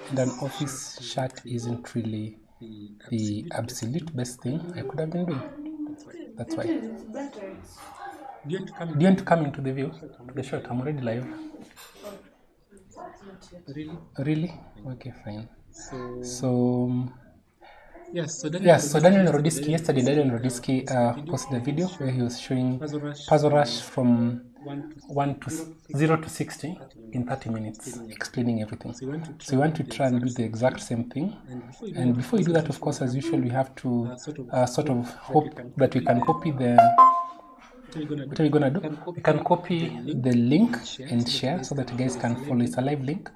and an office shirt isn't really the absolute best thing I could have been doing. That's why. Do you want to come into the view? To the shot? I'm already live. Really? Okay, fine. So yes, so Daniel Narodistkys, yesterday Daniel Narodistkys posted a video where he was showing puzzle rush from 0 to 60 in 30 minutes, explaining everything. So we want to try and do the exact same thing. And before we do that, of course, as usual, we have to sort of hope that we can copy the... What are we gonna do? We can copy the link and share so that you guys can follow. It's a live link.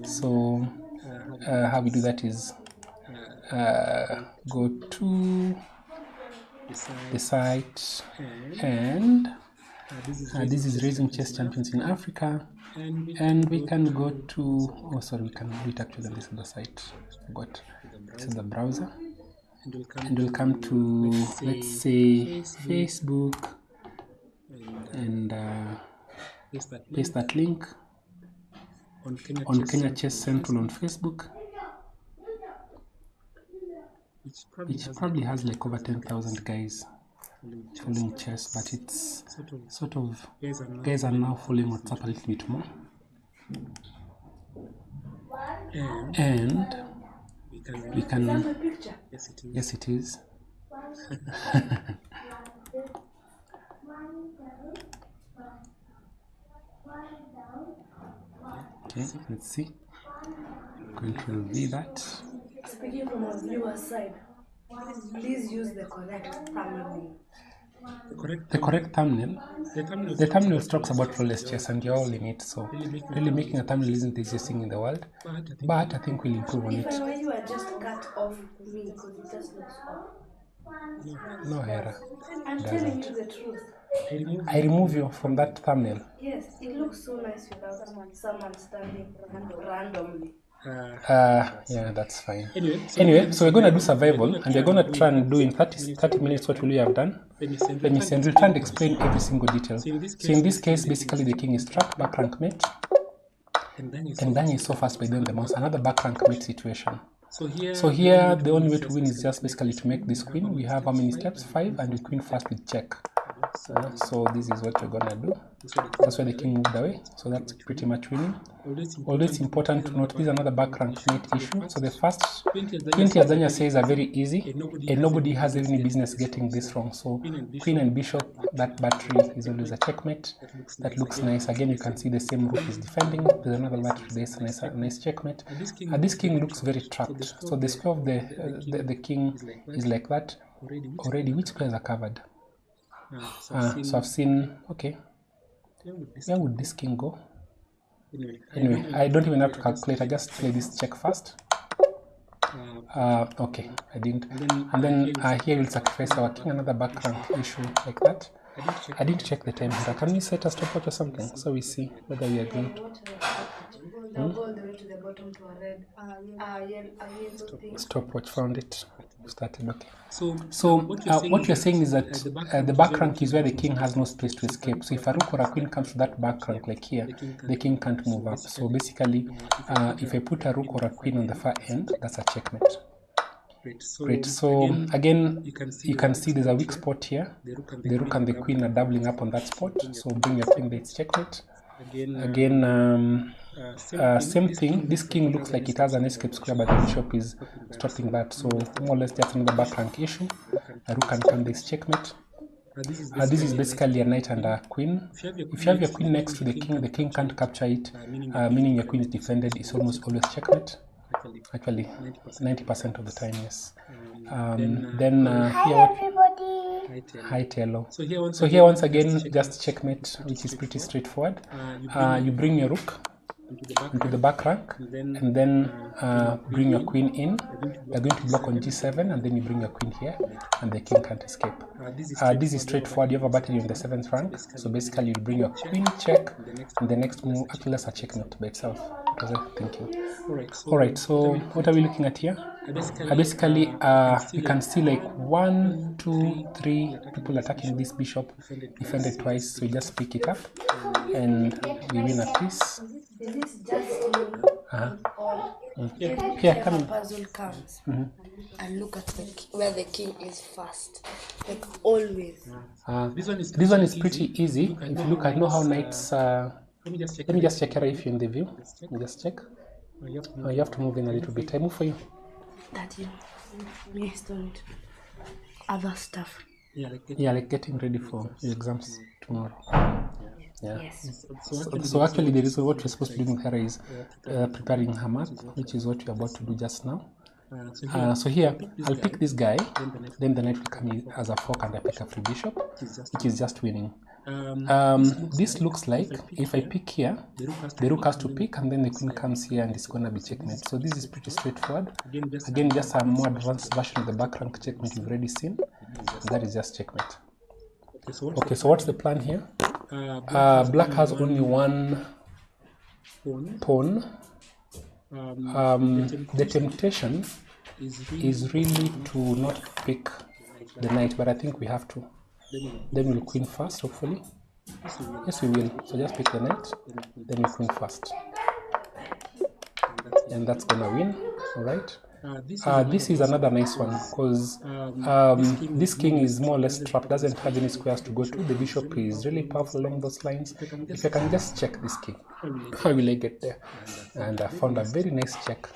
So how we do that is go to the site, and this is Raising Chess Champions in Africa, and we can go to, oh sorry, we can do it actually on this other site. I forgot. This is the browser, and we'll come to, let's say, Facebook, and paste that link on Kenya Chess Central on Facebook, which probably has like over 10,000 guys following chess, but it's sort of, guys are now following WhatsApp a little bit more. And we can, yes it is. Okay, let's see. Control V that. Speaking from a viewer side, please use the correct thumbnail. The correct thumbnail? The thumbnail talks about flawless chess, and you're all in it, so really making a thumbnail isn't the easiest thing in the world, but I think we'll improve on it. If I were you, I'd just cut off me because it just looks off. No, Hera. I'm telling you the truth. I remove you from that thumbnail. Yes, it looks so nice without someone standing randomly. Yeah, that's fine. Anyway, so we're going to do survival, and we're going to try and do in 30 minutes what will we have done. Let me see, and we'll try and explain every single detail. So in this case, basically the king is trapped, back rank mate, and then he's so fast by doing the mouse, another back rank mate situation. So here, the only way to win is just basically to make this queen. We have how many steps? 5, and we queen first with check. So this is what we're gonna do. That's why the king moved away, so that's pretty much winning. Although it's important to note, this is another back rank mate issue. So the first 20, as Daniel says, are very easy, and nobody has any business getting this wrong. So queen and bishop, that battery is always a checkmate. That looks nice. Again, you can see the same rook is defending. There's another battery. There's a nice checkmate. This king looks very trapped. So the square of the king is like that already. Which squares are covered? So I've seen, okay, where would this king go? Anyway, I don't even have to calculate, I just play this check first. Okay, I didn't. And then here we'll sacrifice our king, another back rank issue like that. I didn't check the time here. Can we set a stopwatch or something so we see whether we are going to... Stopwatch, found it. Started, okay. So what you're saying is that the back rank is where the king has no space to escape. So if a rook or a queen comes to that back rank like here, the king can't move up. So basically, if I put a rook or a queen on the far end, that's a checkmate. Great. So again, you can see there's a weak spot here. The rook and the queen are doubling up on that spot. So bring your queen there, it's checkmate. Again, same thing. This king looks like it has an escape square, but the bishop is stopping that. So more or less just another back rank issue. A rook can come this checkmate. This is basically a knight and a queen. If you have your queen next to the king can't capture it, meaning your queen is defended. It's almost always checkmate. Actually, 90% of the time, yes. Then here, hi Telo. So here once again, just checkmate, which is pretty straightforward. You bring your rook into the back rank, and then bring your queen in. They're going to block on g7, and then you bring your queen here, and the king can't escape. This is straightforward. You have a battery in the 7th rank, so basically you bring your queen, check, and the next move, actually that's a checkmate by itself. What was I thinking? Alright, so what are we looking at here? Basically, you can see like 1, 2, 3 people attacking this bishop, defended twice, so you just pick it up, and we win at this. If a puzzle comes and look at where the king is first, like always. This one is pretty easy. If you look, I know how knights. Let me just check if you're in the view. Let me just check. You have to move in a little bit. I move for you. That based on other stuff. Yeah, like getting ready for your exams tomorrow. Yeah. Yes. So actually, the reason what we're supposed to do with Hera is preparing her math, which is what we're about to do just now. So here, I'll pick this guy, then the knight will come in as a fork and I pick a free bishop, which is just winning. This looks like if I pick here, the rook has to pick and then the queen comes here and it's going to be checkmate. So this is pretty straightforward. Again, just a more advanced version of the back rank checkmate you've already seen. And that is just checkmate. Okay, so what's the plan here? Black has only one pawn. The temptation is really to not pick the knight, but I think we have to. Then we'll queen first, hopefully. Yes, we will. So just pick the knight, then we'll queen first. And that's gonna win, all right? This is another nice one because this king is more or less trapped, doesn't have any squares to go to. The bishop is really powerful along those lines. If I can just check this king, how will I get there? And I found a very nice check.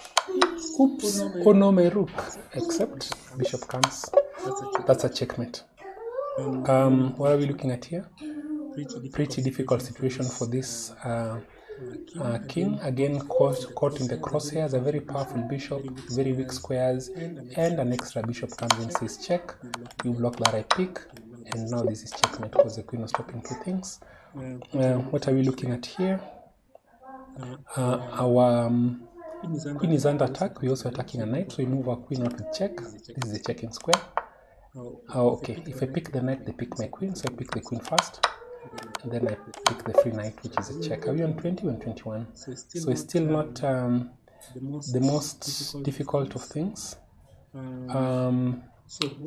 Oops, oh no, my rook. Except bishop comes. That's a checkmate. What are we looking at here? Pretty difficult situation for this king. Again, caught in the crosshairs, a very powerful bishop, very weak squares, and an extra bishop comes in, says check. You block that I pick, and now this is checkmate because the queen was stopping two things. What are we looking at here? Our queen is under attack. We're also attacking a knight, so we move our queen out with check. This is a checking square. Okay, if I pick the knight, they pick my queen, so I pick the queen first. And then I pick the free knight, which is a check. Are we on 20 or on 21? So it's still not the most difficult of things.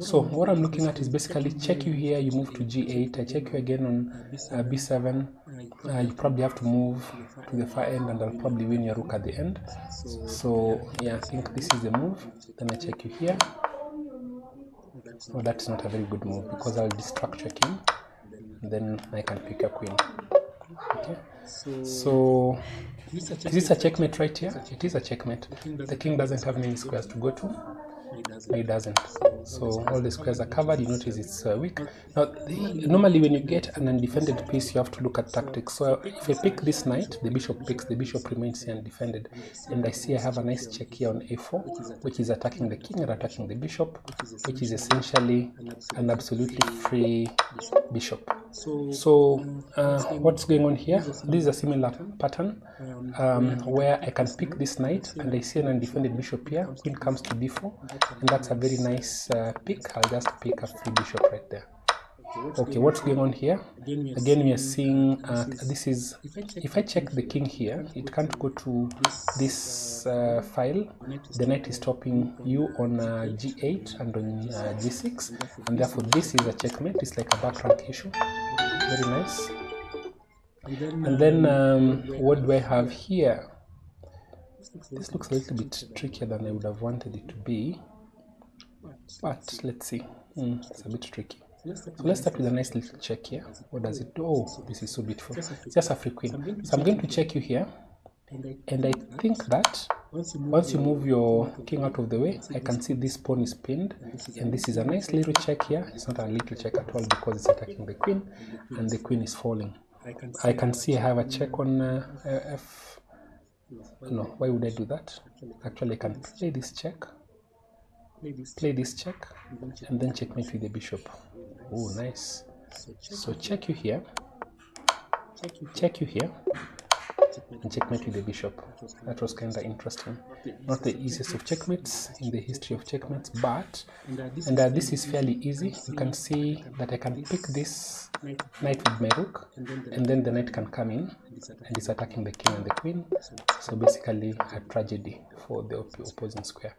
So what I'm looking at is basically check you here, you move to g8, I check you again on b7, you probably have to move to the far end and I'll probably win your rook at the end. So yeah, I think this is the move. Then I check you here. Oh, that's not a very good move because I'll distract your king. Then I can pick a queen. Okay, so is this a checkmate right here? It is a checkmate. The king doesn't have many squares to go to. No, it doesn't. So all the squares are covered. You notice it's weak. Now, normally when you get an undefended piece, you have to look at tactics. So if I pick this knight, the bishop picks, the bishop remains here undefended. And I see I have a nice check here on a4, which is attacking the king and attacking the bishop, which is essentially an absolutely free bishop. So what's going on here? This is a similar pattern where I can pick this knight and I see an undefended bishop here. Queen comes to d4. And that's a very nice pick. I'll just pick a free bishop right there. Okay, what's going on here? Again, we are seeing this is, if I check the king here, it can't go to this file. The knight is stopping you on g8 and on g6, and therefore this is a checkmate. It's like a back rank issue. Very nice. And then what do I have here? This looks a little bit trickier than I would have wanted it to be, but let's see. It's a bit tricky. So let's start with a nice little check here. What does it do? Oh, this is so beautiful. It's just a free queen. So I'm going to check you here, and I think that once you move your king out of the way, I can see this pawn is pinned, and this is a nice little check here. It's not a little check at all because it's attacking the queen, and the queen is falling. I can see I have a check on f. No, why would I do that? Actually, I can play this check, and then checkmate with the bishop. Oh, nice. So check you here, and checkmate with the bishop. That was kind of interesting. Not the easiest of checkmates in the history of checkmates, but this is fairly easy. You can see that I can pick this knight with my rook, and then the knight can come in and it's attacking the king and the queen. So basically a tragedy for the opposing square.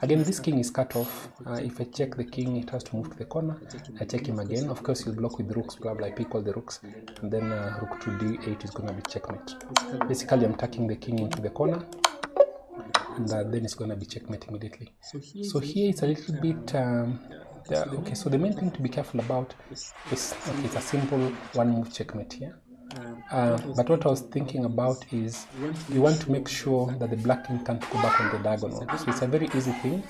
Again, this king is cut off. If I check the king, it has to move to the corner. I check him again. Of course, he'll block with rooks, blah blah. I pick all the rooks, and then rook to d8 is going to be checkmate. Basically, I'm tucking the king into the corner, and then it's going to be checkmate immediately. So here it's a little bit okay, so the main thing to be careful about is, okay, it's a simple one move checkmate here. But what I was thinking about is you want to make sure that the black king can't go back on the diagonal. So it's a very easy thing.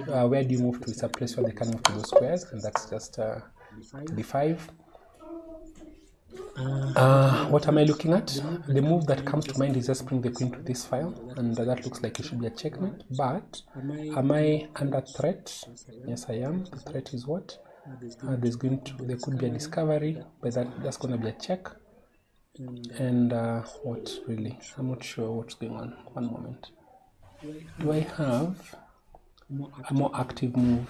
Where do you move to? It's a place where they can move to those squares, and that's just d5. What am I looking at? The move that comes to mind is just bring the queen to this file, and that looks like it should be a checkmate. But am I under threat? Yes, I am. The threat is what? There could be a discovery, but that's going to be a check. And what really? I'm not sure what's going on. One moment. Do I have a more active move?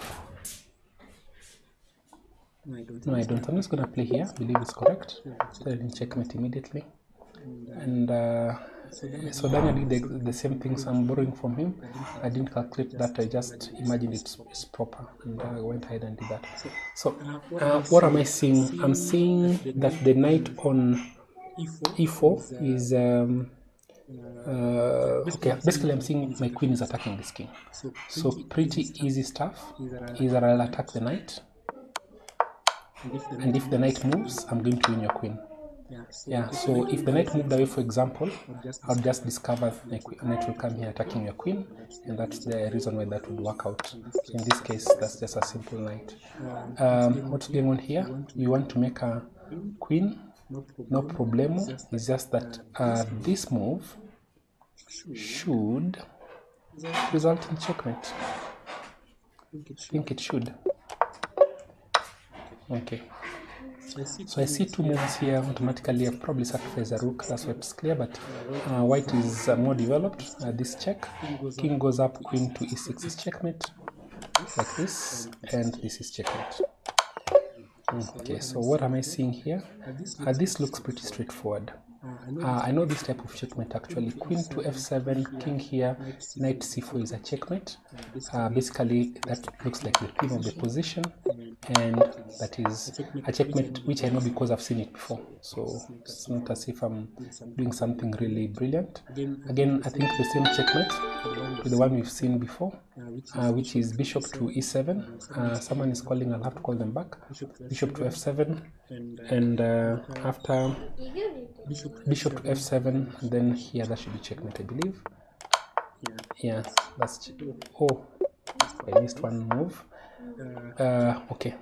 No, I don't. I'm just going to play here. I believe it's correct. So then checkmate immediately. And so then I did the same things I'm borrowing from him. I didn't calculate that. I just imagined it's proper, and I went ahead and did that. So what am I seeing? I'm seeing that the knight on e4 is okay, basically I'm seeing my queen is attacking this king. So pretty easy stuff. Either I'll attack the knight, and if the knight moves, I'm going to win your queen. Yeah, so if the knight moved away, for example, I'll just discover the knight will come here attacking your queen, and that's the reason why that would work out. So in this case, that's just a simple knight. What's going on here? You want to make a queen, no problemo. It's just that this move should result in checkmate. I think it should. Okay. So I see two moves here. Automatically I've probably sacrificed a rook, that's why it's clear, but white is more developed. This check, king goes up, queen to e6 is checkmate, like this, and this is checkmate. Okay, so what am I seeing here? This looks pretty straightforward. I know this type of checkmate actually. Queen to f7, king here, knight c4 is a checkmate. Basically, that looks like the queen of the position, and that is a checkmate which I know because I've seen it before. So it's not as if I'm doing something really brilliant. Again, I think the same checkmate to the one we've seen before, which is bishop to e7. Someone is calling, I'll have to call them back. Bishop to f7, and after bishop to f7, and then here that should be checkmate, I believe. Yeah, that's oh, I missed one move. Okay,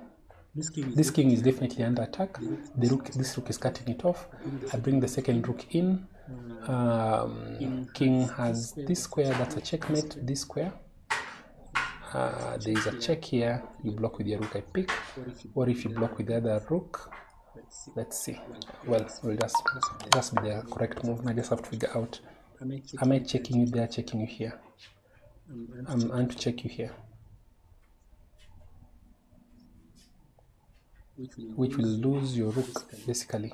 this king is definitely under attack. This rook is cutting it off. I bring the second rook in. King has this square, that's a checkmate. This square, there is a check here. You block with your rook, I pick, or if you block with the other rook, let's see. Well, will just be the correct move. I just have to figure out, am I checking you there, checking you here? I'm going to check you here, which will lose your rook basically,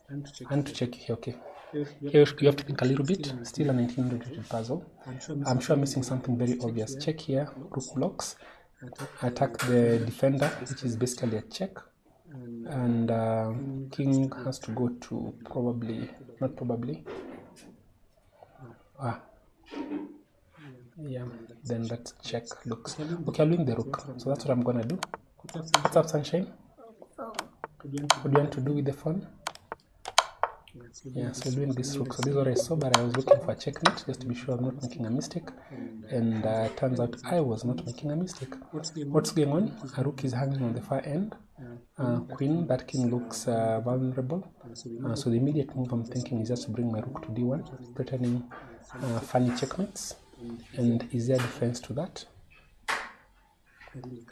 and to check you here. Okay, here you have to think a little bit. Still a 1900 puzzle. I'm sure I'm missing something very obvious. Check here, rook blocks, attack the defender, which is basically a check, and king has to go to yeah, then that check looks okay. I'll win the rook, so that's what I'm gonna do. What's up, sunshine? What do you want to do with the phone? Yeah, so doing this rook. So this is what I saw, but I was looking for a checkmate just to be sure I'm not making a mistake, and turns out I was not making a mistake. What's going on? A rook is hanging on the far end. Queen, that king looks vulnerable. So the immediate move I'm thinking is just to bring my rook to d1, pretending funny checkmates. And is there a defense to that?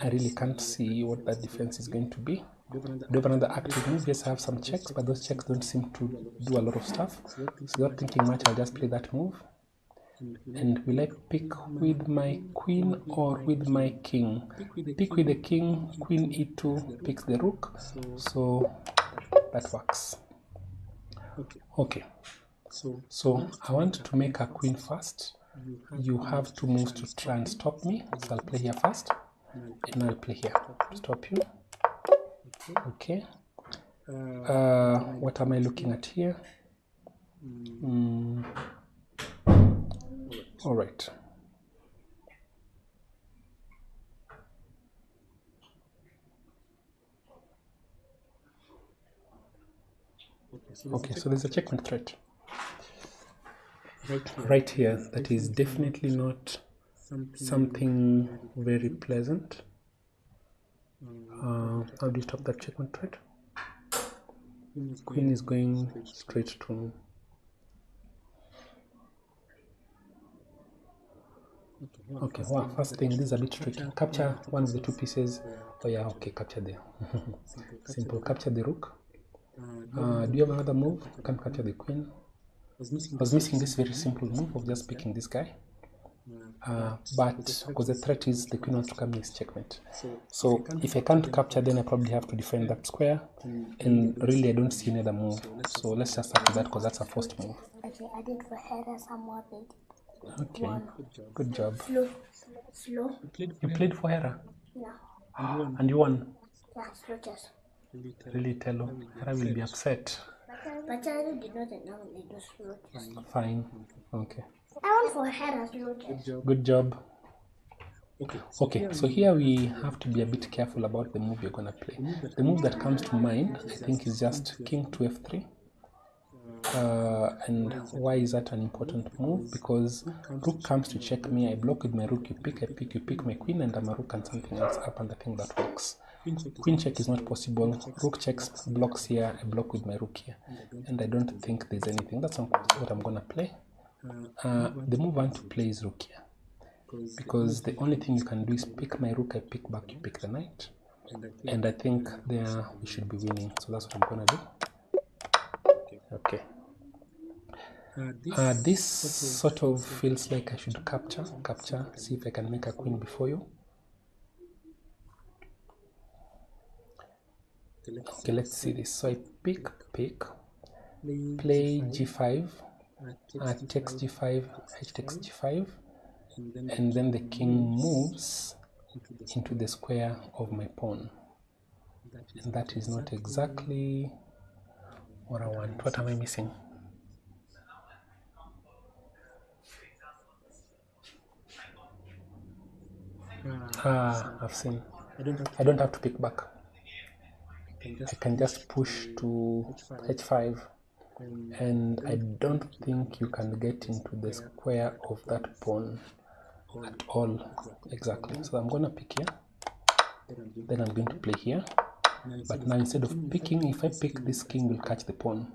I really can't see what that defense is going to be. Do you have another active move? Yes, I have some checks, but those checks don't seem to do a lot of stuff. So without thinking much, I'll just play that move. And will I pick with my queen or with my king? Pick with the king, queen e2 picks the rook, so that works. Okay, so I want to make a queen first. You have two moves to try and stop me, so I'll play here first, and I'll play here to stop you. Okay, what am I looking at here? All right, Okay, so there's a checkmate threat right here. That is definitely not something very pleasant. How do you stop that checkmate threat? Queen is going straight to... Okay, wow, first thing, this is a bit tricky. Capture one of the two pieces. Oh yeah, okay, capture there. Simple, capture the rook. Do you have another move? You can capture the queen. I was missing this very simple move of just picking this guy. But because the threat is the queen wants to come next checkmate. So if I can't capture, then I probably have to defend that square. And really, I don't see any other move. So let's just start with that because that's a first move. Okay, I did for Hera somewhat big. Okay, good job. Slow. You played for Hera? Yeah. And you won? Yeah, slow chess. Really, Telo. Hera will be upset. But I did not normally do slow chess. Fine. Okay. I won for Hera slow chess. Good job. Okay, so here we have to be a bit careful about the move you're gonna play. The move that comes to mind, I think, is just king to f3. And why is that an important move? Because rook comes to check me, I block with my rook, you pick, I pick, you pick my queen, and I'm a rook and something else up, and I think that works. Queen check is not possible. Rook checks, blocks here, I block with my rook here, and I don't think there's anything. That's what I'm gonna play. The move I want to play is rook here, because the only thing you can do is pick my rook, I pick back, you pick the knight, and I think there we should be winning. So that's what I'm gonna do. Okay. This sort of feels like I should capture, see if I can make a queen before you. Okay, let's see this. So I pick, play g5, takes g5, h takes g5, and then the king moves into the square of my pawn. And that is not exactly what I want. What am I missing? I've seen. I don't have to pick back. I can just push to h5, and I don't think you can get into the square of that pawn at all. Exactly. So I'm going to pick here, then I'm going to play here. But now instead of picking, if I pick, this king will catch the pawn,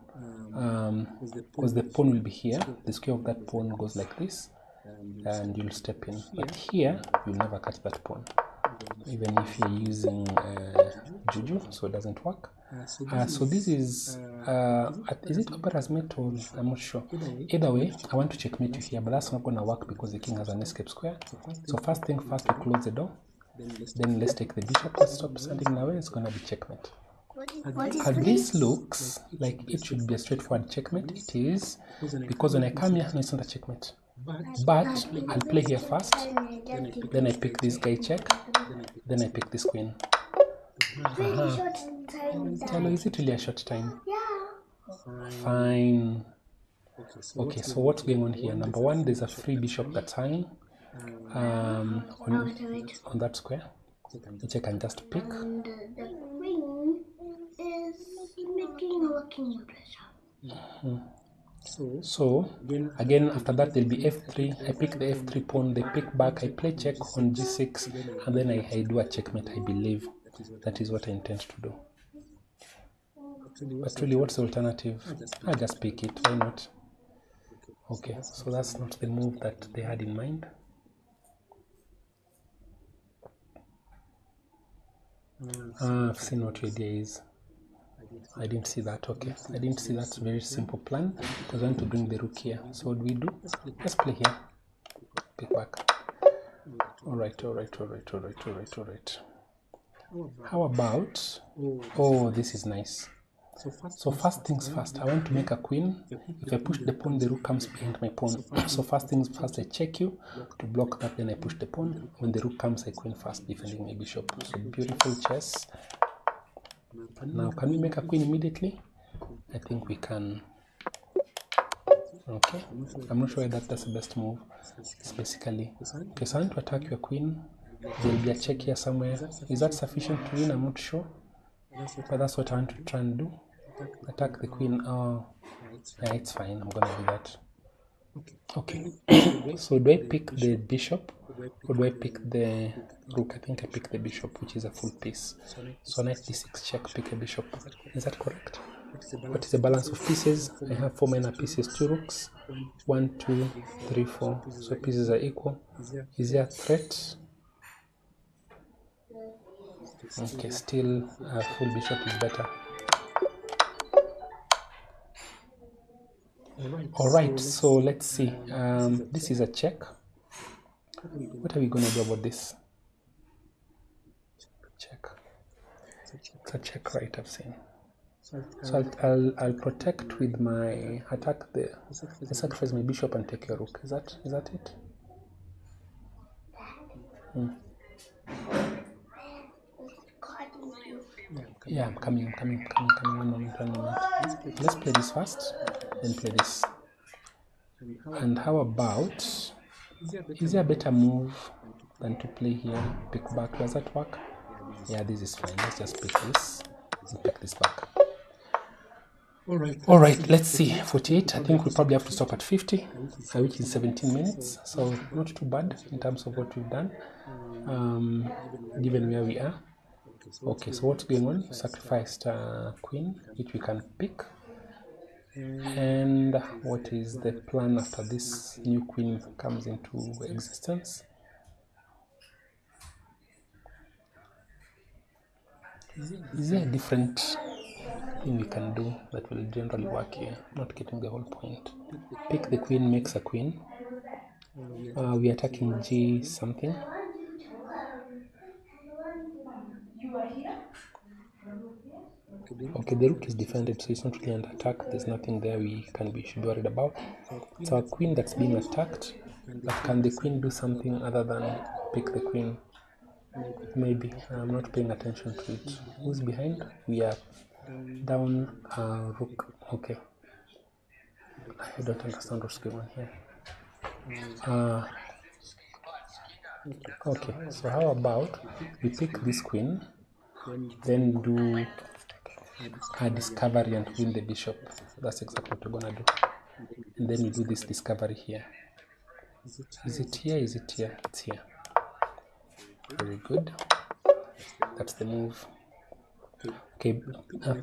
because the pawn will be here. The square of that pawn goes like this, and you'll step in. But here, you'll never catch that pawn, even if you're using juju, so it doesn't work. So this is it opera's mate or I'm not sure. Either way, I want to checkmate you here, but that's not going to work because the king has an escape square. So first thing first, we close the door. Then let's take the bishop. Let's stop standing in the way. It's going to be checkmate. This looks like it should be a straightforward checkmate. It is, because when I come here, no, it's not a checkmate. But I'll play here first. Then I pick this guy check. Then I pick this queen. Telo, is it really a short time? Yeah. Fine. Okay, so what's going on here? Number one, there's a free bishop that's hanging on that square, which I can just pick. And the queen is making working pressure. So again, after that there'll be f3. I pick the f3 pawn, they pick back, I play check on g6, and then I do a checkmate. I believe that is what I intend to do. But really, what's the alternative? I just pick it, why not? Okay, so that's not the move that they had in mind. I've seen what your idea is. I didn't see that. Okay, I didn't see that very simple plan, because I want to bring the rook here. So what do we do? Let's play here. Pick back. Alright. How about... Oh, this is nice. So first things first, I want to make a queen. If I push the pawn, the rook comes behind my pawn. So first things first, I check you to block that, then I push the pawn. When the rook comes, I queen first, defending my bishop. So beautiful chess. Now, can we make a queen immediately? I think we can. Okay, I'm not sure that that's the best move. It's basically, okay, so I want to attack your queen. There will be a check here somewhere. Is that sufficient to win? I'm not sure. But that's what I want to try and do. Attack the queen. Oh, yeah, it's fine. I'm gonna do that. Okay. So do I pick the bishop or do I pick the rook? I think I pick the bishop, which is a full piece. So knight d6 check, pick a bishop. Is that correct? What is the balance of pieces? I have 4 minor pieces, 2 rooks. 1, 2, 3, 4. So pieces are equal. Is there a threat? Okay, still a full bishop is better. Alright, so let's see. This is a check. What are we going to do about this? Check. It's a check, right? I've seen. So I'll protect with my attack there. I sacrifice my bishop and take your rook. Is that it? Yeah, I'm coming. 1 moment. Let's play this first, then play this. And how about, is there a better move than to play here? Pick back. Does that work? Yeah, this is fine. Let's just pick this and pick this back. All right, let's see. 48. I think we probably have to stop at 50, which is 17 minutes. So not too bad in terms of what we've done, given where we are. Okay, so what's going on? Sacrificed queen, which we can pick. And what is the plan after this new queen comes into existence? Is there a different thing we can do that will generally work here? Not getting the whole point. Pick the queen makes a queen. We are attacking G something. Okay, the rook is defended, so it's not really under attack. There's nothing there we should be worried about. It's our queen that's being attacked. But can the queen do something other than pick the queen? Maybe. I'm not paying attention to it. Who's behind? We are down rook. Okay. I don't understand what's going on here. Okay, so how about we pick this queen, then do a discovery and win the bishop. That's exactly what we're gonna do. And then we do this discovery here. Is it here? Is it here? It's here. Very good. That's the move. Okay,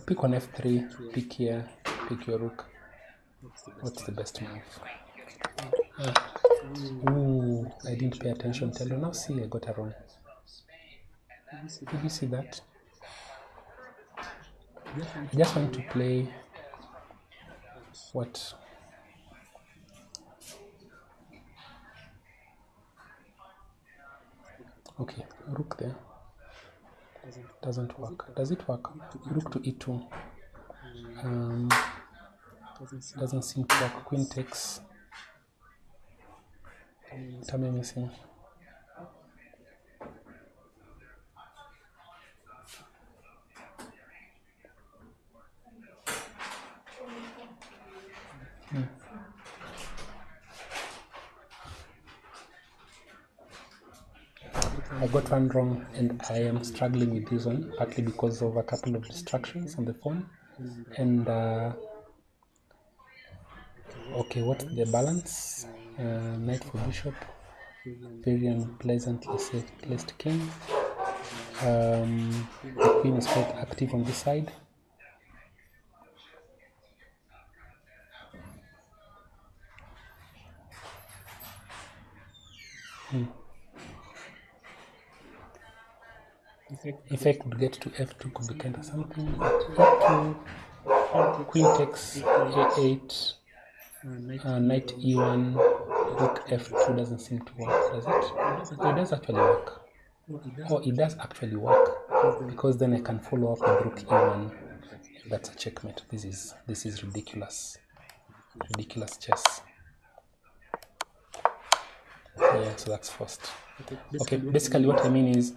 pick on f3, pick here, pick your rook. What's the best move? Ooh, I didn't pay attention. Telo, now see, I got it wrong. Did you see that? I just want to play what? Okay, rook there. Doesn't work. Does it work? Rook to e2. Doesn't seem to work. Queen takes. What am I missing? I got one wrong and I am struggling with this one, partly because of a couple of distractions on the phone. And okay, what's the balance? Knight for bishop, very unpleasantly placed king. The queen is quite active on this side. If I could get to f2, could be kind of something. E2, queen takes a8, knight e1, rook f2 doesn't seem to work, does it? Oh, it does actually work. Oh, it does actually work, because then I can follow up with rook e1. That's a checkmate. This is ridiculous. Ridiculous chess. Yeah, so that's first. Okay, basically what I mean is,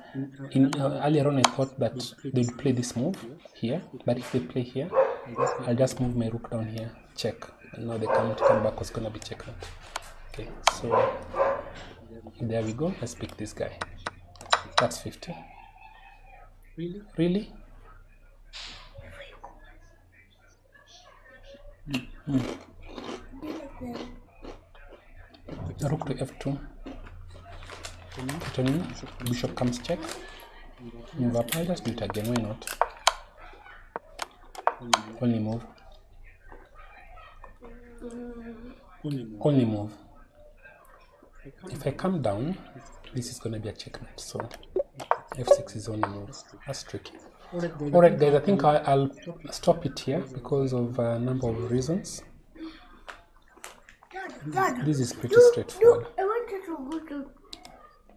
earlier on I thought that they'd play this move here, but if they play here, I'll just move my rook down here, check, and now they can't come back, was gonna be checkmate. Okay, so there we go. Let's pick this guy. That's 50. Really? Rook to f2. Continue. Bishop comes check. Move up. I'll just do it again. Why not? Only move. Only move. If I come down, this is going to be a checkmate. So f6 is only move. That's tricky. Alright guys, I think I'll stop it here because of a number of reasons. Dad, this is pretty straightforward. I wanted to go to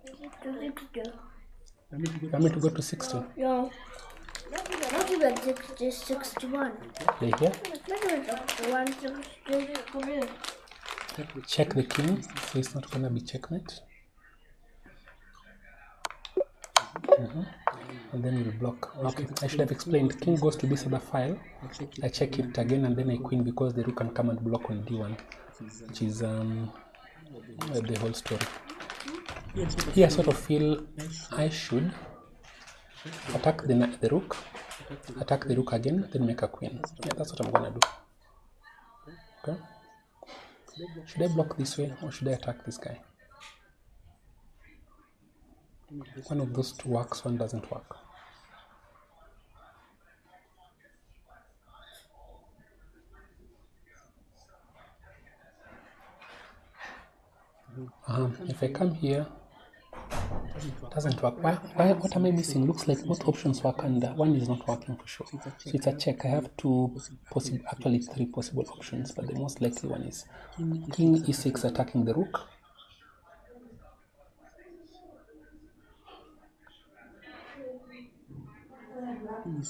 60. You want me to go to 60? Yeah. Not even 60, 61. Play here. Not even 160. Check the king, so it's not going to be checkmate. And then we'll block. Okay, I should have explained. King goes to this other file. I check it again and then I queen because the rook can come and block on d1, which is the whole story. Here I sort of feel I should attack the rook, attack the rook again, then make a queen. Yeah, that's what I'm gonna do. Okay. Should I block this way or should I attack this guy? One of those two works, one doesn't work. If I come here, it doesn't work. What am I missing? Looks like both options work and one is not working for sure. So it's a check. I have actually three possible options, but the most likely one is King e6 attacking the rook.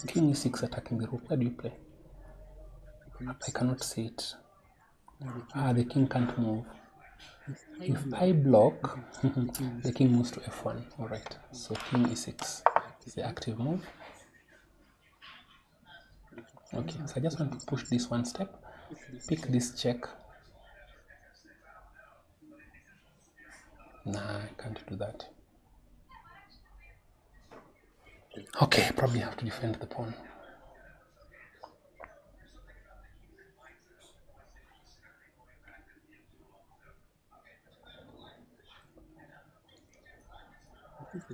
King e6 attacking the rook. Where do you play? I cannot see it. The king can't move. If I block, the king moves to f1. Alright, so king e6 is the active move. Okay, so I just want to push this one step, pick this check. Nah, I can't do that. Okay, probably have to defend the pawn.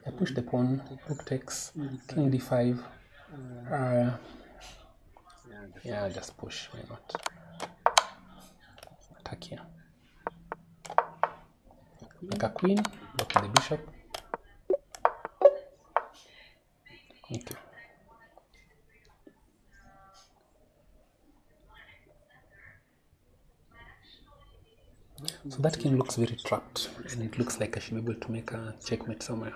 I push the pawn, rook takes, king d5. Yeah, just push, why not? Attack here. Make a queen, block the bishop. Okay. So that king looks very trapped, and it looks like I should be able to make a checkmate somewhere.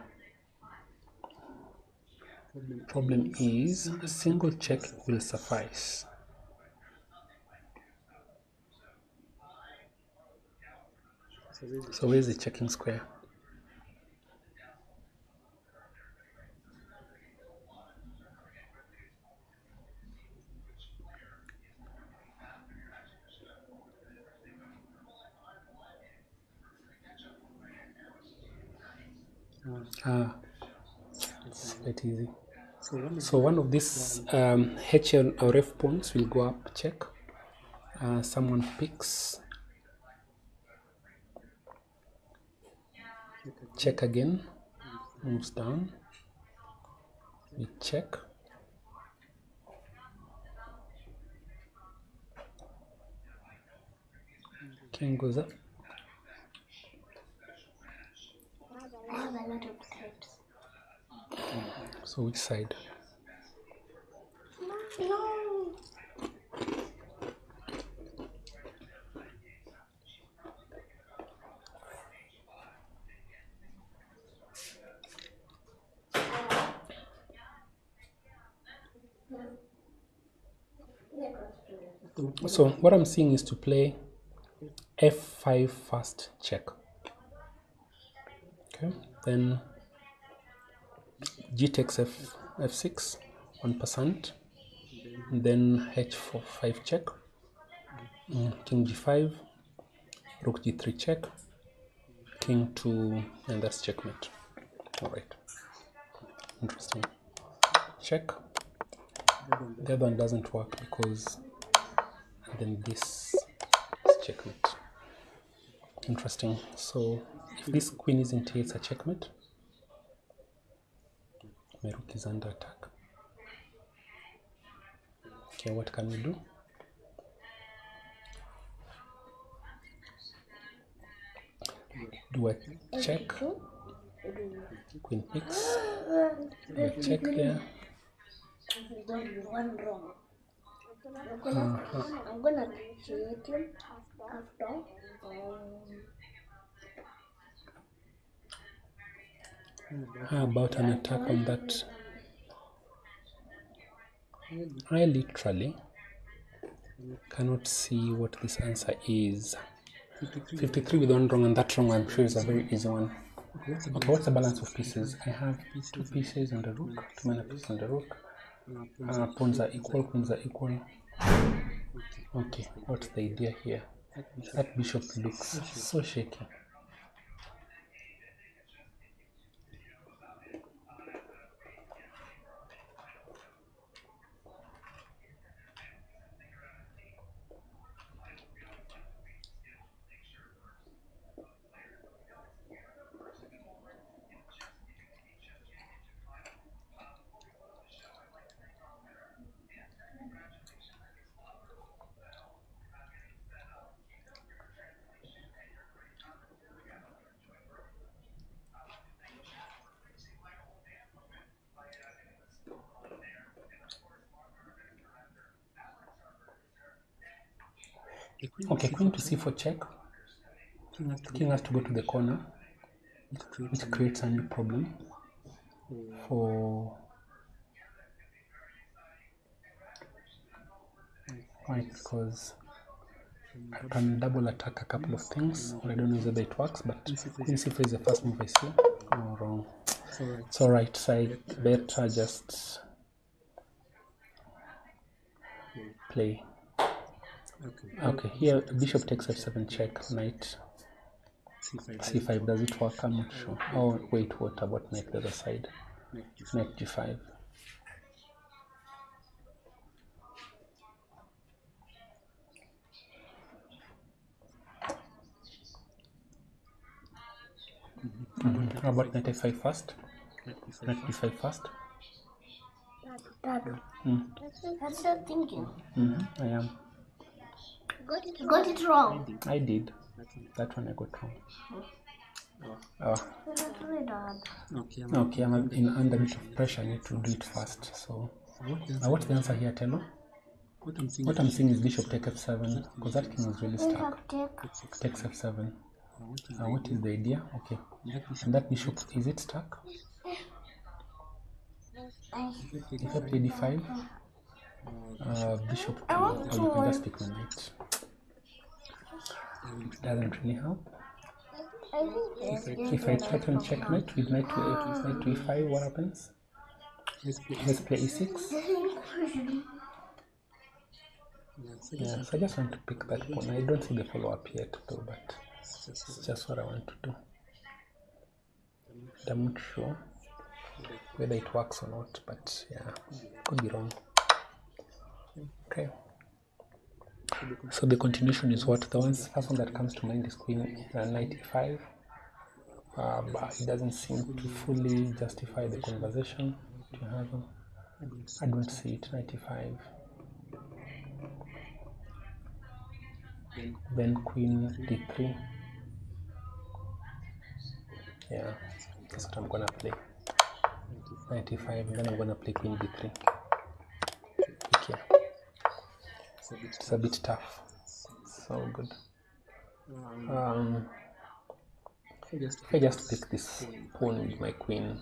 Problem is, a single check will suffice. So where is the checking square? It's quite easy. So one of these H or F pawns will go up, check. Someone picks. Check again. Moves down. We check. King goes up. I have a lot of types. So which side? No. So what I'm seeing is to play f5 first, check. Okay, then g takes f6, 1%, then h4 5 check, king g5, rook g3 check, king 2, and that's checkmate. All right, interesting. Check. The other one doesn't work because and then this is checkmate. Interesting. So if this queen isn't here, it's a checkmate. My rook is under attack. Okay, what can we do? Do a check. Queen picks. Do a check there. I'm gonna cheat him after. How about an attack on that? I literally cannot see what this answer is. 53 with one wrong, and that wrong I'm sure is a very easy one. Okay, what's the balance of pieces? I have 2 pieces on the rook, 2 mana pieces on the rook. Pawns are equal, pawns are equal. Okay, what's the idea here? That bishop looks so shaky. Okay, queen to c4 check. King has to go to the corner, which creates a new problem for white, because I can double attack a couple of things. Well, I don't know whether it works, but queen c4 is the first move I see. Oh, wrong. It's alright, so I better just play. Okay, here bishop takes f7 check, knight c5. Does it work? I'm not sure. Oh wait, what about knight the other side? Knight g5. How about knight f5 first? Knight b5 first. Dad, that's your thinking. I am. You got it wrong. I did. That one I got wrong. Okay, I'm under a bit of pressure. I need to do it fast. So, what's the answer here, Telo? What I'm seeing is bishop take f7, because that king is really stuck. Takes f7. What is the idea? Okay. And that bishop, is it stuck? If I play d5, bishop 2, or you can just pick my knight. It doesn't really help. If I threaten checkmate with knight to e5, what happens? Let's play e6. Yeah, so I just want to pick that pawn. I don't see the follow-up yet though, but it's just what I want to do. I'm not sure whether it works or not, but yeah, could be wrong. Okay. So the continuation is what? The first one that comes to mind is queen knight e5. But it doesn't seem to fully justify the conversation to have. I don't see it. Knight e5. Then queen d3. Yeah, that's what I'm gonna play. Knight e5, and then I'm gonna play queen d3. Okay. It's a bit tough. So good. If I just pick this pawn with my queen,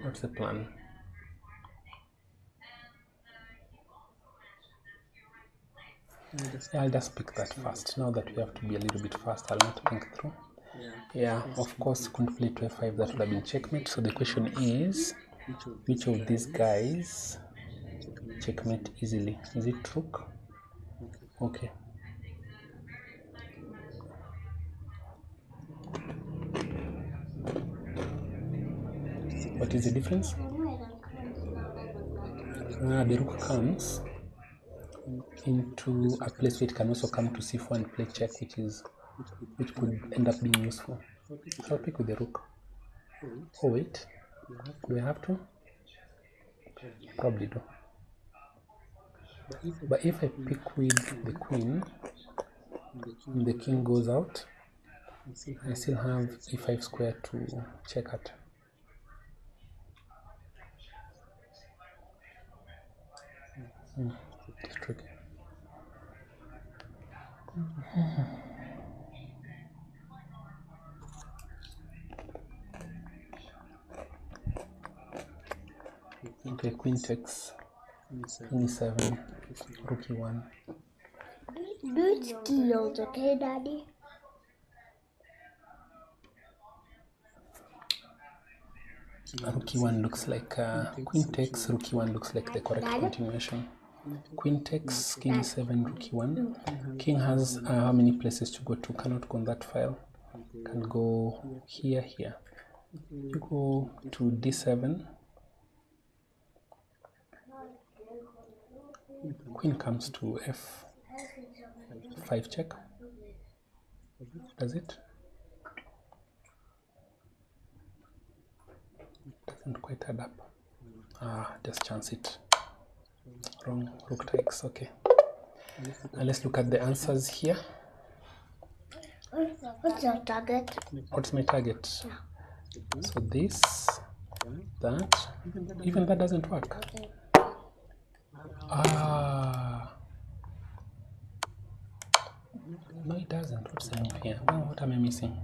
what's the plan? Yeah, I'll just pick that first. Now that we have to be a little bit fast, I'll not think through. Yeah, of course, couldn't play to f5, that would have been checkmate. So the question is, which of these guys checkmate easily? Is it rook? Okay. What is the difference? The rook comes into a place where it can also come to c4 and play check, which could end up being useful. I'll pick with the rook. Oh wait, do I have to? Probably do. But if I pick with the queen, the king goes out, I still have e5 square to check at. It's tricky. Okay, queen takes, queen e7, rook e1. Do it kilos, okay, Daddy? Rook e1 looks like queen takes, rook e1 looks like the correct continuation. Queen takes, king e7, rook e1. King has how many places to go to? Cannot go on that file. Can go here, here. You go to d7. Queen comes to f5 check. Does it? Doesn't quite add up. Just chance it. Wrong. Rook takes. Okay. And let's look at the answers here. What's your target? What's my target? So this, that, even that doesn't work. No, it doesn't. What's the move here? Oh, what am I missing?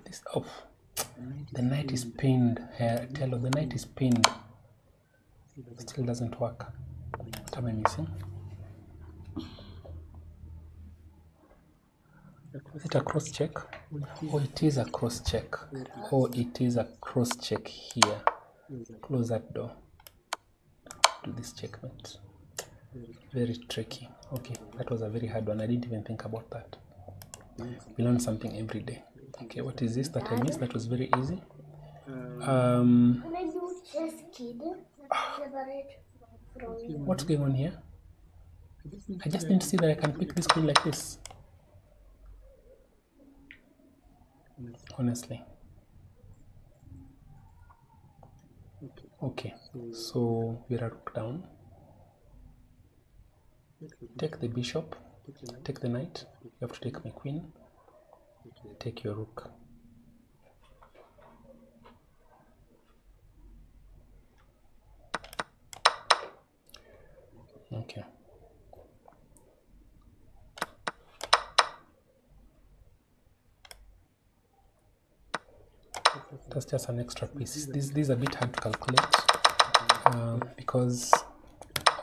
This, oh, the knight is pinned here. Telo, the knight is pinned. Still doesn't work. What am I missing? Is it a cross check? Oh, it is a cross check. Oh, it is a cross check here. Close that door. Do this checkmate. Very tricky. Okay, that was a very hard one. I didn't even think about that. We learn something every day. Okay, what is this that I missed? That was very easy. What's going on here? I just didn't see that I can pick this queen like this. Honestly. Okay, so we're a rook down. Take the bishop, take the knight. You have to take my queen. Take your rook. Okay. That's just an extra piece. This is a bit hard to calculate because,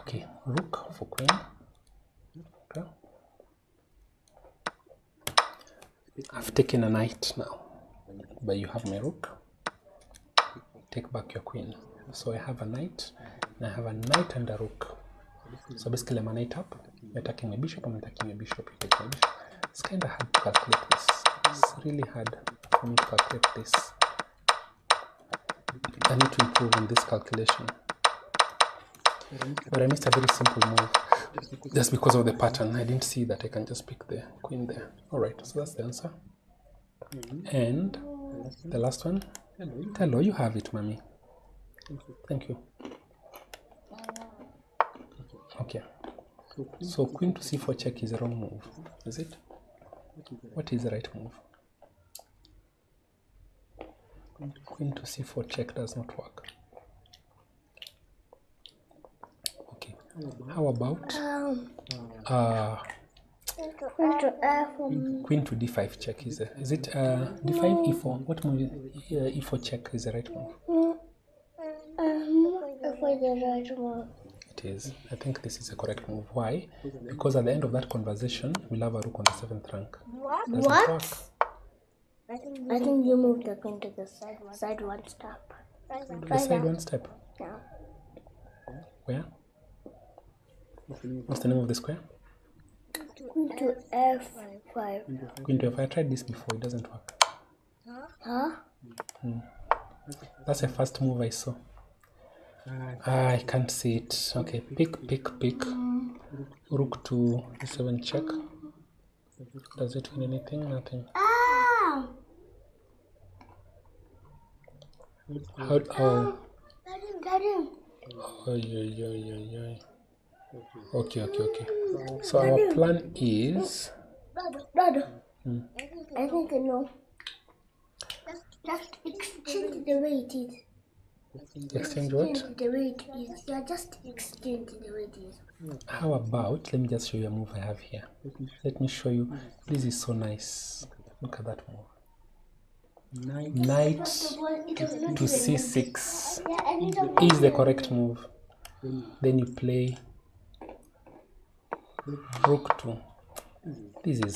okay, rook for queen. Okay. I've taken a knight now, but you have my rook. Take back your queen. So I have a knight, and I have a knight and a rook. So basically I'm a knight up. You're attacking my bishop, I'm attacking my bishop, you take my bishop. It's kind of hard to calculate this. It's really hard for me to calculate this. I need to improve on this calculation. But I missed a very simple move just because of the pattern. I didn't see that I can just pick the queen there. Alright, so that's the answer. And the last one. Hello, you have it, mommy. Thank you. Okay. So queen to c4 check is the wrong move, is it? What is the right move? Queen to c4 check does not work. Okay. How about queen to d5 check? Is it d5 e4? What move? E4 check is the right move. It is. I think this is a correct move. Why? Because at the end of that conversation, we'll have a rook on the 7th rank. What? Work. I think you moved the queen to the side one step. The side one step? Yeah. Where? What's the name of the square? Queen to f5. Queen to f5. I tried this before. It doesn't work. Huh? That's the first move I saw. I can't see it. Okay, pick. Rook to d7 check. Does it win anything? Nothing. How? Oh. Okay. So our plan is. I think I know. Just exchange the way it is. Exchange what? The way it is. Yeah, just exchange the way it is. How about, let me just show you a move I have here. Let me show you. This is so nice. Look at that move. Knight to c6 is the correct move. Then you play rook to. This is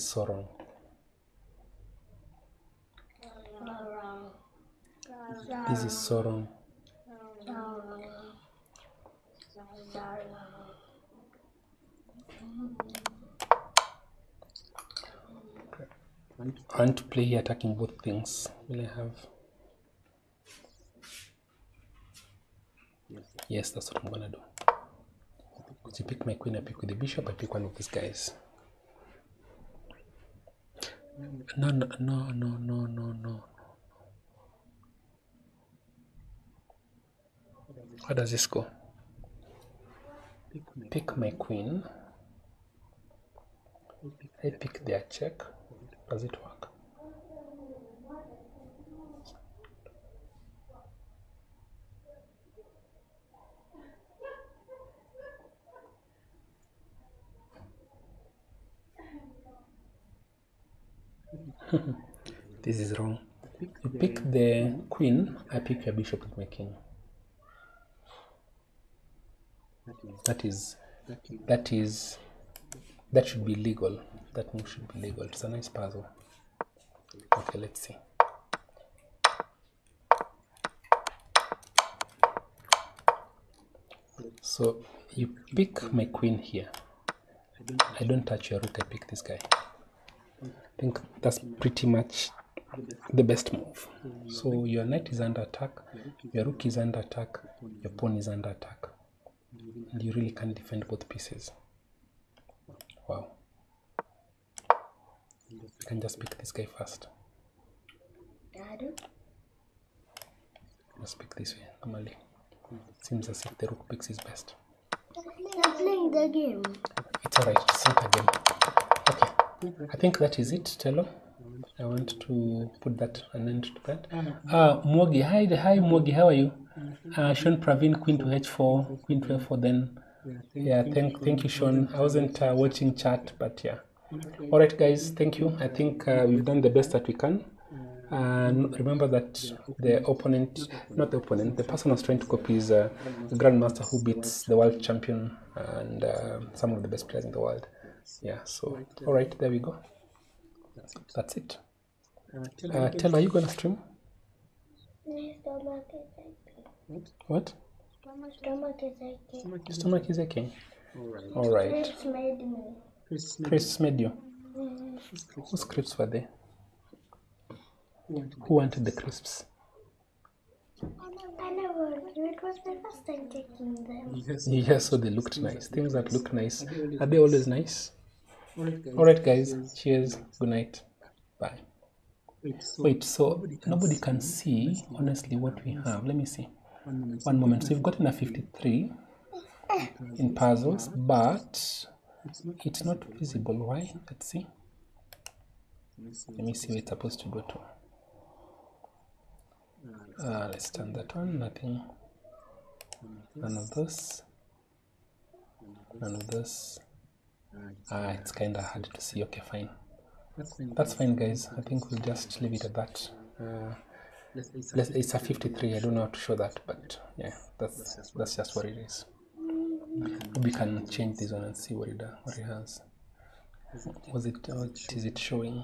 so wrong. This is so wrong. I want to play here attacking both things. Will I have? Yes, that's what I'm gonna do. Because you pick my queen, I pick with the bishop, I pick one of these guys. No. How does this go? Pick my queen. I pick their check. Does it work? This is wrong. You pick the queen, I pick your bishop with my king. That should be legal. That move should be legal. It's a nice puzzle. Okay, let's see. So you pick my queen here. I don't touch your rook, I pick this guy. I think that's pretty much the best move. So your knight is under attack, your rook is under attack, your pawn is under attack. And you really can't defend both pieces. Wow. You can just pick this guy first. Just pick this way, normally. It seems as if the rook picks his best. I'm playing the game. It's alright, it's not a game. Okay, I think that is it, Telo. I want to put that an end to that. Mogi, hi Mogi, how are you? Sean Praveen, queen to h4, queen to f4 then. Yeah, thank you, Sean. I wasn't watching chat, but yeah. Alright guys, thank you. I think we've done the best that we can. And remember that the person was trying to copy is a grandmaster who beats the world champion and some of the best players in the world. Yeah, so alright, there we go. That's it. Tell, are you gonna stream? What? Stomach is aching. Alright. Chris made you. Whose crisps were they? Who wanted the crisps? I never. It was my first time taking them. Yeah, so they looked nice. Things that look nice, are they always nice? Alright guys, cheers, good night, bye. Wait, so nobody can see honestly what we have. Let me see. One moment. So we've gotten a 53 in puzzles, but it's not visible. Why? Let's see. Let me see where it's supposed to go to. Let's turn that on. Nothing. None of this. None of this. It's kind of hard to see. Okay, fine. That's fine, guys. I think we'll just leave it at that. It's a 53. I don't know how to show that, but yeah, that's just what it is. We can change this one and see what it has. What is it showing?